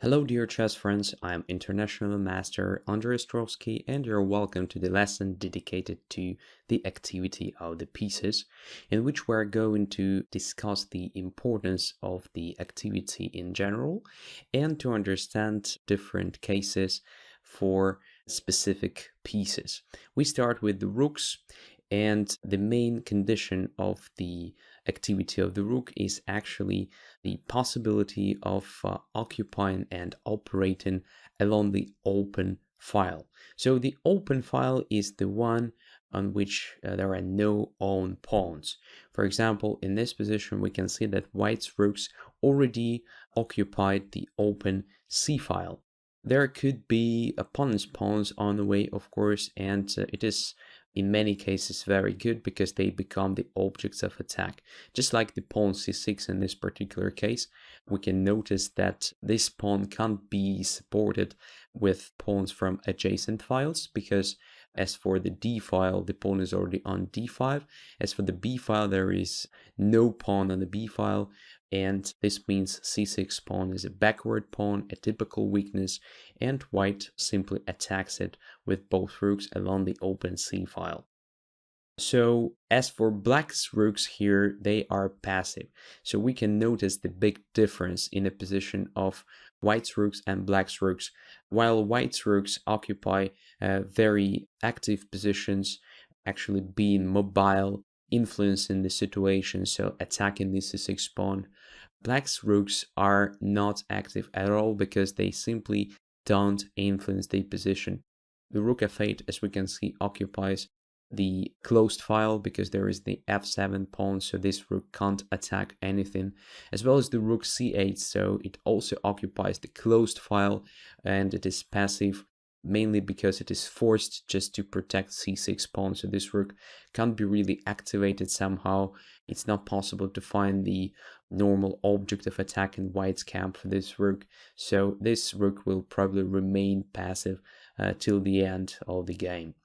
Hello dear chess friends, I am International Master Andrey Ostrovskiy and you're welcome to the lesson dedicated to the activity of the pieces, in which we're going to discuss the importance of the activity in general and to understand different cases for specific pieces. We start with the rooks, and the main condition of the activity of the rook is actually the possibility of occupying and operating along the open file. So the open file is the one on which there are no own pawns. For example, in this position, we can see that white's rooks already occupied the open C file. There could be opponent's pawns on the way, of course, and it is in many cases very good because they become the objects of attack. Just like the pawn c6 in this particular case, we can notice that this pawn can't be supported with pawns from adjacent files because as for the d file, the pawn is already on d5. As for the b file, there is no pawn on the b file, and this means c6 pawn is a backward pawn, a typical weakness, and white simply attacks it with both rooks along the open c file. So as for black's rooks here, they are passive. So we can notice the big difference in the position of white's rooks and black's rooks. While white's rooks occupy very active positions, actually being mobile, influencing the situation, so attacking the c6 pawn, black's rooks are not active at all because they simply don't influence the position. The rook f8, as we can see, occupies the closed file because there is the f7 pawn, so this rook can't attack anything, as well as the rook c8, so it also occupies the closed file and it is passive mainly because it is forced just to protect c6 pawn, so this rook can't be really activated somehow. It's not possible to find the normal object of attack in white's camp for this rook, so this rook will probably remain passive till the end of the game.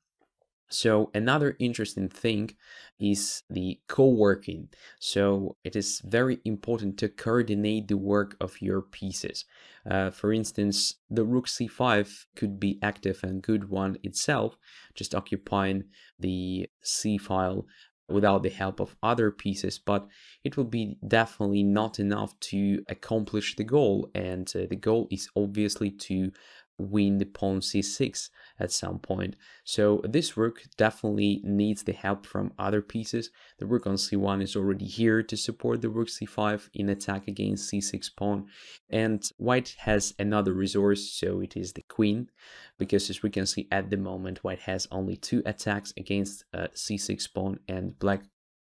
So another interesting thing is the co-working. So it is very important to coordinate the work of your pieces. For instance, the rook c5 could be active and good one itself, just occupying the c file without the help of other pieces, but it will be definitely not enough to accomplish the goal, and the goal is obviously to win the pawn c6 at some point. So this rook definitely needs the help from other pieces. The rook on c1 is already here to support the rook c5 in attack against c6 pawn, and white has another resource, so it is the queen, because as we can see at the moment, white has only 2 attacks against c6 pawn, and black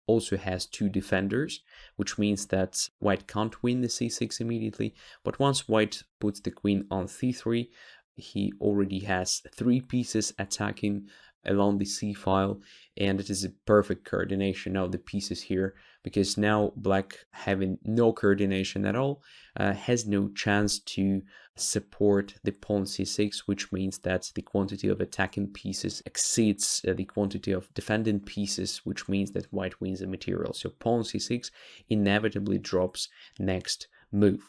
also has 2 defenders, which means that white can't win the c6 immediately, but once white puts the queen on c3, he already has 3 pieces attacking along the c file, and it is a perfect coordination of the pieces here, because now black, having no coordination at all, has no chance to support the pawn c6, which means that the quantity of attacking pieces exceeds the quantity of defending pieces, which means that white wins the material. So pawn c6 inevitably drops next move.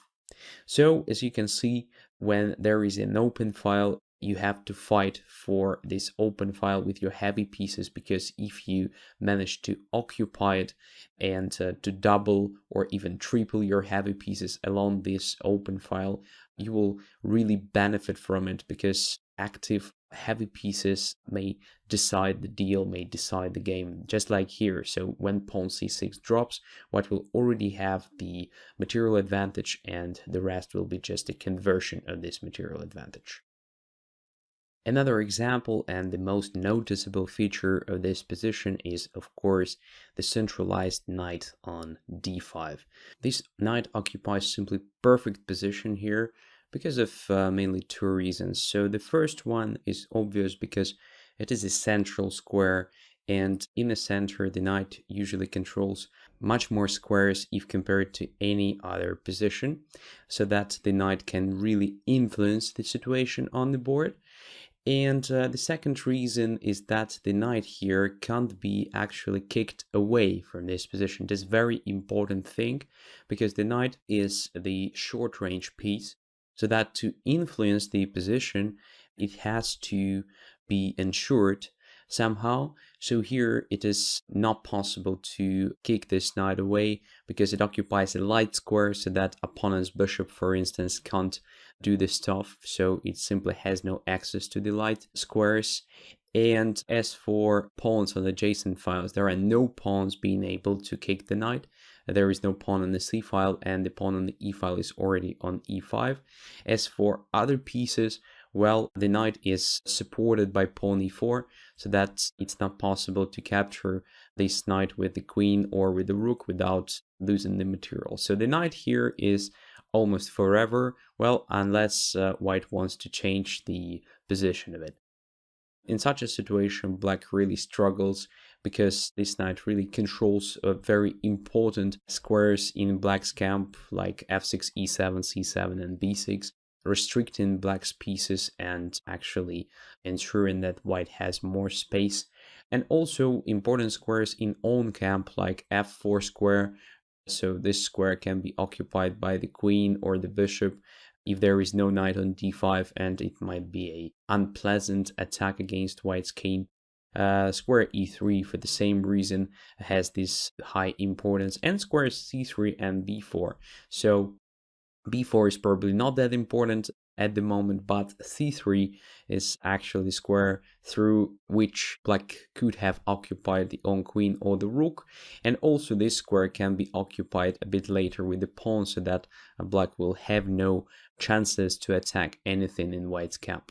So as you can see, when there is an open file, you have to fight for this open file with your heavy pieces, because if you manage to occupy it and to double or even triple your heavy pieces along this open file, you will really benefit from it, because active heavy pieces may decide the deal, may decide the game, just like here. So when pawn c6 drops, white will already have the material advantage, and the rest will be just a conversion of this material advantage. Another example and the most noticeable feature of this position is, of course, the centralized knight on d5. This knight occupies simply perfect position here because of mainly 2 reasons. So the first one is obvious because it is a central square, and in the center the knight usually controls much more squares if compared to any other position, so that the knight can really influence the situation on the board. And the second reason is that the knight here can't be actually kicked away from this position. This is a very important thing, because the knight is the short range piece, so that to influence the position, it has to be ensured somehow. So here it is not possible to kick this knight away because it occupies a light square, so that opponent's bishop, for instance, can't do this stuff. So it simply has no access to the light squares. And as for pawns on adjacent files, there are no pawns being able to kick the knight. There is no pawn on the c file, and the pawn on the e file is already on e5. As for other pieces, well, the knight is supported by pawn e4, so that it's not possible to capture this knight with the queen or with the rook without losing the material. So the knight here is almost forever, well, unless white wants to change the position of it. In such a situation, black really struggles because this knight really controls very important squares in black's camp, like f6, e7, c7, and b6, restricting black's pieces and actually ensuring that white has more space. And also important squares in own camp, like f4 square. So this square can be occupied by the queen or the bishop if there is no knight on d5, and it might be a unpleasant attack against white's king. Square e3, for the same reason, has this high importance, and squares c3 and b4. So b4 is probably not that important at the moment, but c3 is actually the square through which black could have occupied the own queen or the rook, and also this square can be occupied a bit later with the pawn, so that black will have no chances to attack anything in white's camp.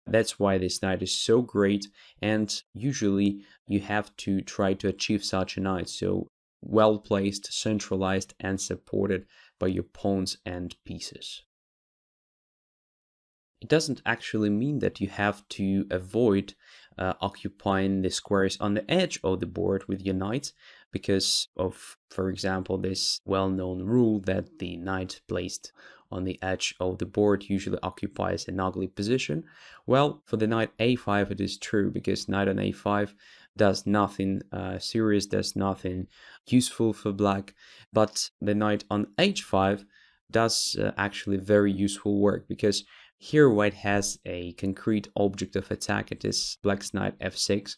That's why this knight is so great, and usually you have to try to achieve such a knight, so well placed, centralized, and supported by your pawns and pieces. It doesn't actually mean that you have to avoid occupying the squares on the edge of the board with your knights, because of, for example, this well-known rule that the knight placed on the edge of the board usually occupies an ugly position. Well, for the knight a5 it is true, because knight on a5 does nothing serious, does nothing useful for black, but the knight on h5 does actually very useful work, because here white has a concrete object of attack. It is black's knight f6.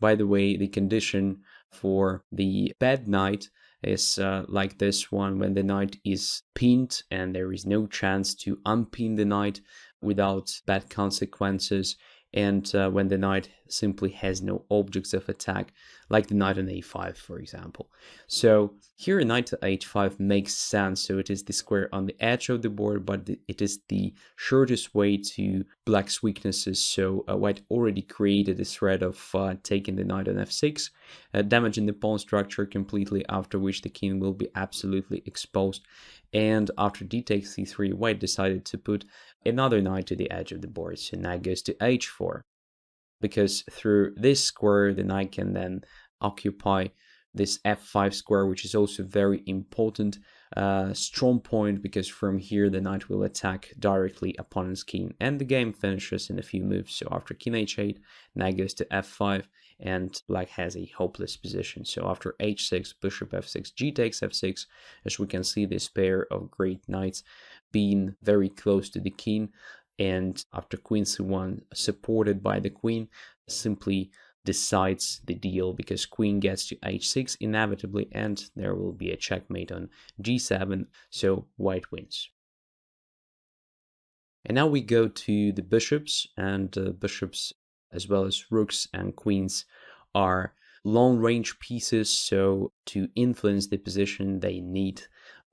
By the way, the condition for the bad knight is like this one, when the knight is pinned and there is no chance to unpin the knight without bad consequences, and when the knight simply has no objects of attack, like the knight on a5, for example. So here knight to h5 makes sense, so it is the square on the edge of the board, but it is the shortest way to black's weaknesses. So white already created a threat of taking the knight on f6, damaging the pawn structure completely, after which the king will be absolutely exposed. And after d takes c3, white decided to put another knight to the edge of the board, so knight goes to h4, because through this square the knight can then occupy this f5 square, which is also very important strong point, because from here the knight will attack directly opponent's king, and the game finishes in a few moves. So after king h8, knight goes to f5, and black has a hopeless position. So after h6, bishop f6, g takes f6, as we can see, this pair of great knights being very close to the king, and after queen c1, supported by the queen, simply decides the deal, because queen gets to h6 inevitably, and there will be a checkmate on g7, so white wins. And now we go to the bishops, and bishops as well as rooks and queens are long range pieces, so to influence the position they need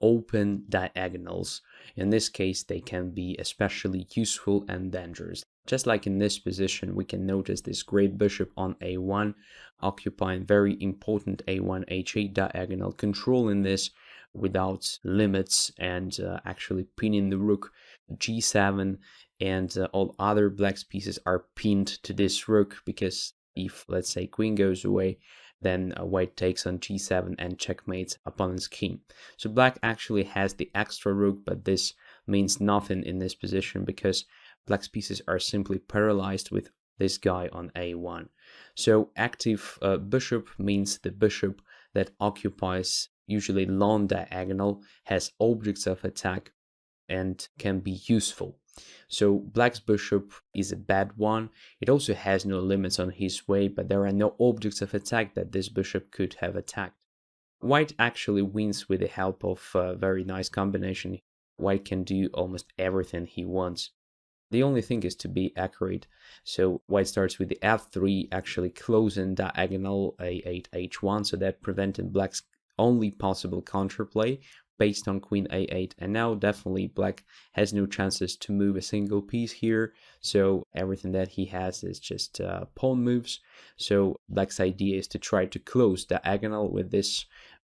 open diagonals. In this case, they can be especially useful and dangerous. Just like in this position, we can notice this great bishop on a1 occupying very important a1 h8 diagonal, controlling this without limits, and actually pinning the rook g7, and all other black's pieces are pinned to this rook, because if, let's say, queen goes away, then white takes on g7 and checkmates opponent's king. So black actually has the extra rook, but this means nothing in this position, because black's pieces are simply paralyzed with this guy on a1. So active bishop means the bishop that occupies usually long diagonal, has objects of attack, and can be useful. So black's bishop is a bad one. It also has no limits on his way, but there are no objects of attack that this bishop could have attacked. White actually wins with the help of a very nice combination. White can do almost everything he wants. The only thing is to be accurate. So white starts with the f3, actually closing diagonal a8, h1, so that preventing black's only possible counterplay based on queen a8. And now definitely black has no chances to move a single piece here, so everything that he has is just pawn moves. So black's idea is to try to close diagonal with this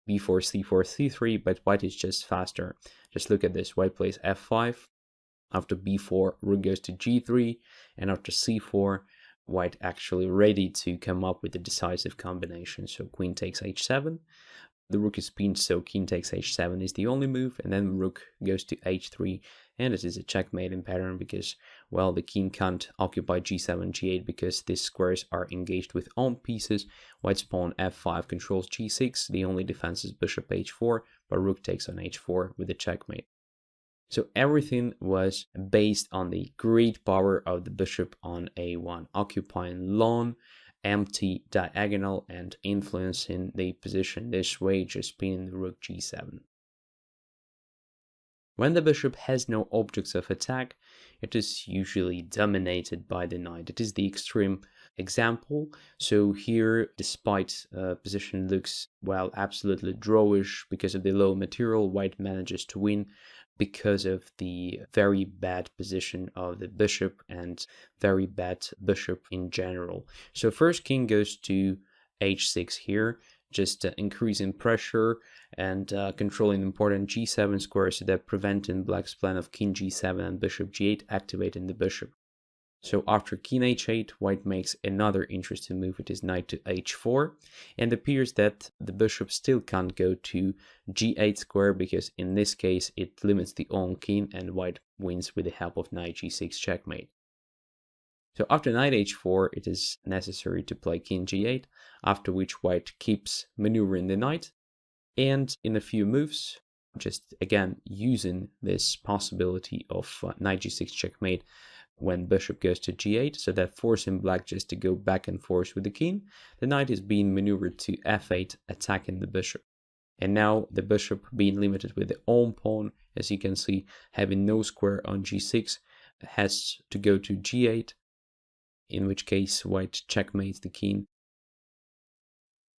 b4, c4, c3, but white is just faster. Just look at this. White plays f5. After b4, rook goes to g3, and after c4, white actually ready to come up with a decisive combination. So queen takes h7. The rook is pinned, so king takes h7 is the only move, and then rook goes to h3, and it is a checkmating pattern because, well, the king can't occupy g7, g8 because these squares are engaged with own pieces. White's pawn f5 controls g6, the only defense is bishop h4, but rook takes on h4 with a checkmate. So everything was based on the great power of the bishop on a1, occupying long, empty diagonal and influencing the position this way, just pinning the rook g7. When the bishop has no objects of attack, it is usually dominated by the knight. It is the extreme example. So here, despite position looks, well, absolutely drawish because of the low material, white manages to win because of the very bad position of the bishop and very bad bishop in general. So first king goes to h6 here, just increasing pressure and controlling important g7 squares so that preventing black's plan of king g7 and bishop g8 activating the bishop. So after king h8, white makes another interesting move. It is knight to h4, and it appears that the bishop still can't go to g8 square because in this case it limits the own king, and white wins with the help of knight g6 checkmate. So after knight h4, it is necessary to play king g8, after which white keeps maneuvering the knight, and in a few moves, just again using this possibility of knight g6 checkmate when bishop goes to g8, so that forcing black just to go back and forth with the king, the knight is being maneuvered to f8, attacking the bishop. And now the bishop being limited with the own pawn, as you can see, having no square on g6, has to go to g8, in which case white checkmates the king.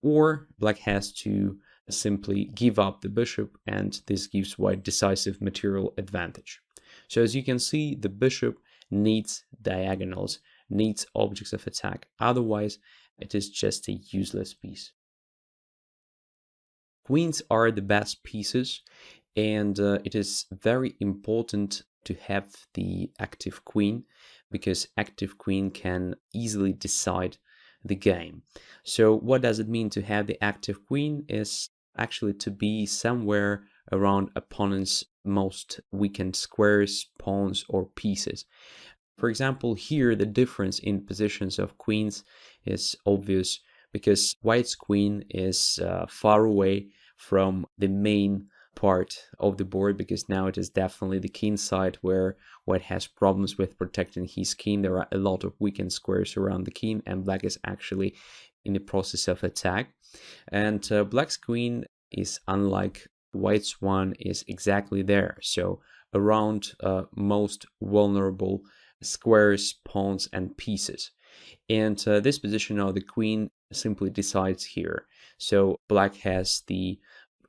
Or black has to simply give up the bishop, and this gives white decisive material advantage. So as you can see, the bishop needs diagonals, needs objects of attack. Otherwise, it is just a useless piece. Queens are the best pieces, and it is very important to have the active queen, because active queen can easily decide the game. So what does it mean to have the active queen? Is actually to be somewhere around opponent's most weakened squares, pawns, or pieces. For example, here the difference in positions of queens is obvious because white's queen is far away from the main part of the board, because now it is definitely the king side where white has problems with protecting his king. There are a lot of weakened squares around the king, and black is actually in the process of attack. And black's queen is unlike white's one, is exactly there, so around most vulnerable squares, pawns, and pieces. And this position of the queen simply decides here. So black has the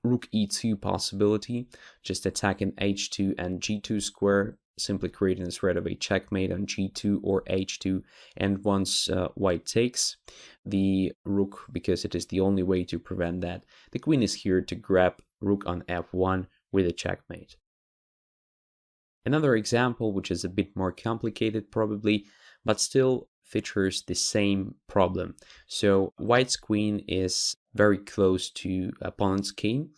rook e2 possibility, just attacking h2 and g2 square, simply creating a threat of a checkmate on g2 or h2. And once white takes the rook, because it is the only way to prevent that, the queen is here to grab rook on f1 with a checkmate. Another example, which is a bit more complicated probably, but still features the same problem. So white's queen is very close to opponent's king,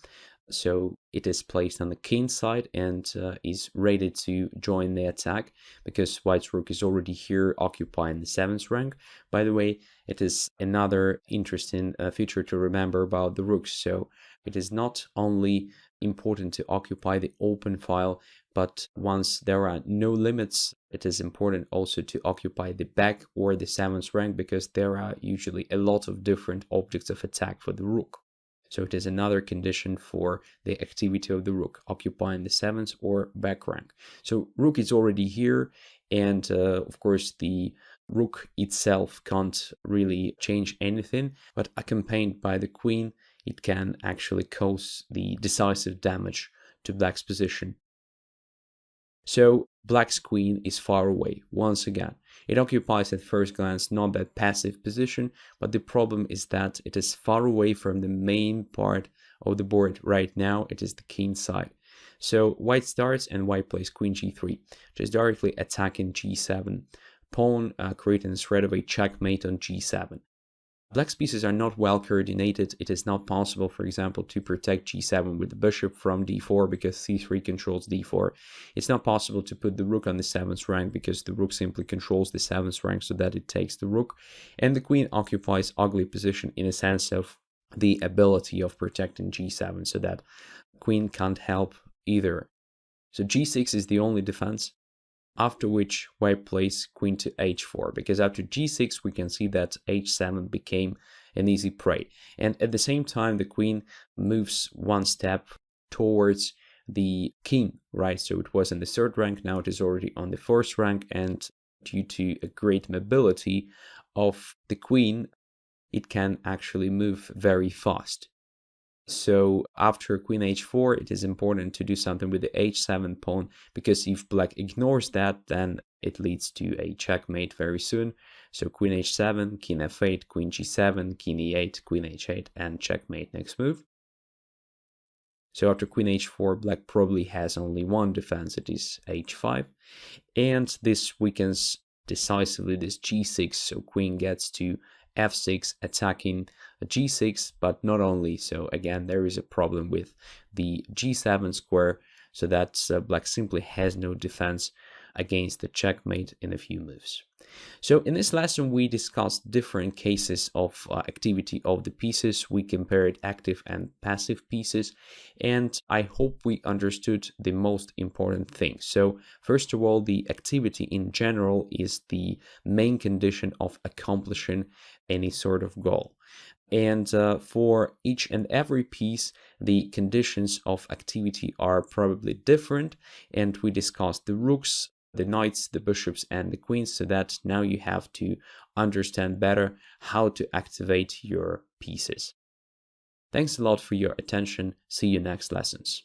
so it is placed on the king side and is ready to join the attack because white's rook is already here occupying the 7th rank. By the way, it is another interesting feature to remember about the rooks. So it is not only important to occupy the open file, but once there are no limits, it is important also to occupy the back or the 7th rank, because there are usually a lot of different objects of attack for the rook. So it is another condition for the activity of the rook, occupying the 7th or back rank. So rook is already here, and of course the rook itself can't really change anything, but accompanied by the queen, it can actually cause the decisive damage to black's position. So black's queen is far away once again. It occupies at first glance not that passive position, but the problem is that it is far away from the main part of the board. Right now it is the king side. So white starts and white plays queen g3, just directly attacking g7 pawn, creating a threat of a checkmate on g7. Black's pieces are not well coordinated. It is not possible, for example, to protect g7 with the bishop from d4 because c3 controls d4. It's not possible to put the rook on the 7th rank because the rook simply controls the 7th rank so that it takes the rook. And the queen occupies ugly position in a sense of the ability of protecting g7 so that queen can't help either. So g6 is the only defense. After which white plays queen to h4, because after g6 we can see that h7 became an easy prey, and at the same time the queen moves one step towards the king, right? So it was in the 3rd rank, now it is already on the 4th rank, and due to a great mobility of the queen, it can actually move very fast. So after queen h4, it is important to do something with the h7 pawn, because if black ignores that, then it leads to a checkmate very soon. So queen h7, king f8, queen g7, king e8, queen h8, and checkmate next move. So after queen h4, black probably has only one defense, it is h5. And this weakens decisively this g6, so queen gets to f6, attacking g6, but not only. So again, there is a problem with the g7 square, so that black simply has no defense against the checkmate in a few moves. So in this lesson, we discussed different cases of activity of the pieces. We compared active and passive pieces, and I hope we understood the most important thing. So first of all, the activity in general is the main condition of accomplishing any sort of goal. And for each and every piece, the conditions of activity are probably different, and we discussed the rooks, the knights, the bishops, and the queens, so that now you have to understand better how to activate your pieces. Thanks a lot for your attention. See you next lessons.